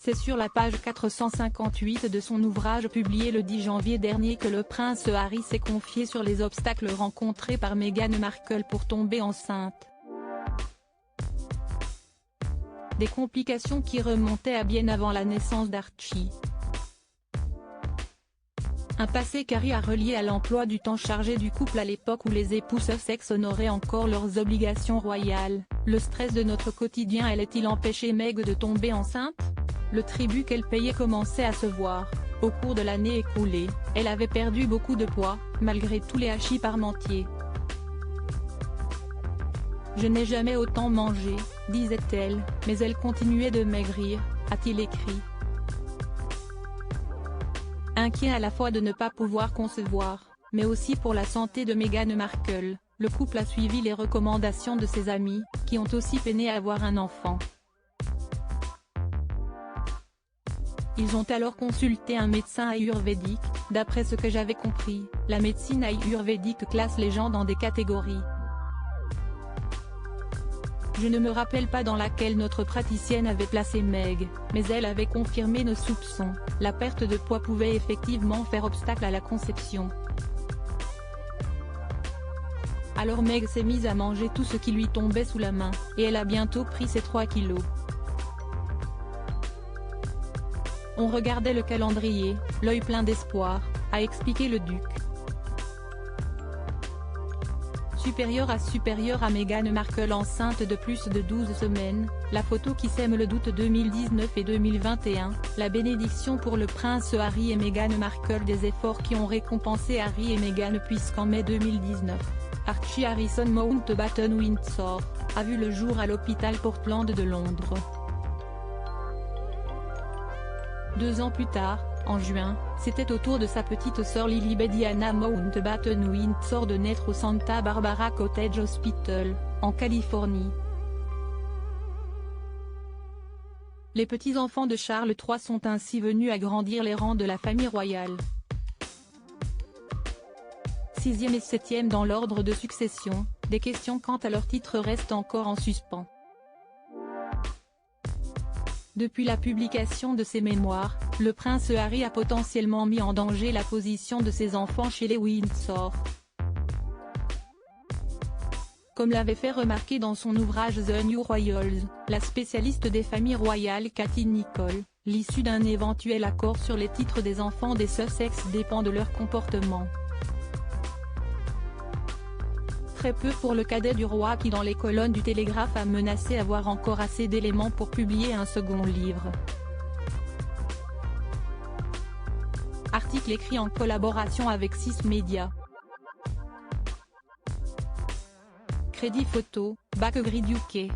C'est sur la page 458 de son ouvrage publié le 10 janvier dernier que le prince Harry s'est confié sur les obstacles rencontrés par Meghan Markle pour tomber enceinte. Des complications qui remontaient à bien avant la naissance d'Archie. Un passé qu'Harry a relié à l'emploi du temps chargé du couple à l'époque où les époux Sussex honoraient encore leurs obligations royales. Le stress de notre quotidien allait-il empêcher Meg de tomber enceinte? Le tribut qu'elle payait commençait à se voir. Au cours de l'année écoulée, elle avait perdu beaucoup de poids, malgré tous les hachis parmentiers. « Je n'ai jamais autant mangé », disait-elle, mais elle continuait de maigrir, a-t-il écrit. Inquiet à la fois de ne pas pouvoir concevoir, mais aussi pour la santé de Meghan Markle, le couple a suivi les recommandations de ses amis, qui ont aussi peiné à avoir un enfant. Ils ont alors consulté un médecin ayurvédique. D'après ce que j'avais compris, la médecine ayurvédique classe les gens dans des catégories. Je ne me rappelle pas dans laquelle notre praticienne avait placé Meg, mais elle avait confirmé nos soupçons. La perte de poids pouvait effectivement faire obstacle à la conception. Alors Meg s'est mise à manger tout ce qui lui tombait sous la main, et elle a bientôt pris ses 3 kilos. On regardait le calendrier, l'œil plein d'espoir, a expliqué le duc. Supérieur à Meghan Markle enceinte de plus de 12 semaines, la photo qui sème le doute 2019 et 2021, la bénédiction pour le prince Harry et Meghan Markle, des efforts qui ont récompensé Harry et Meghan puisqu'en mai 2019, Archie Harrison Mountbatten Windsor, a vu le jour à l'hôpital Portland de Londres. 2 ans plus tard, en juin, c'était au tour de sa petite sœur Lilibet Diana Mountbatten Windsor de naître au Santa Barbara Cottage Hospital, en Californie. Les petits-enfants de Charles III sont ainsi venus agrandir les rangs de la famille royale. 6e et 7e dans l'ordre de succession, des questions quant à leur titre restent encore en suspens. Depuis la publication de ses mémoires, le prince Harry a potentiellement mis en danger la position de ses enfants chez les Windsor. Comme l'avait fait remarquer dans son ouvrage The New Royals, la spécialiste des familles royales Cathy Nicholl, l'issue d'un éventuel accord sur les titres des enfants des Sussex dépend de leur comportement. Très peu pour le cadet du roi qui dans les colonnes du Télégraphe a menacé avoir encore assez d'éléments pour publier un second livre. Article écrit en collaboration avec 6 médias. Crédit photo, Bakegrid UK.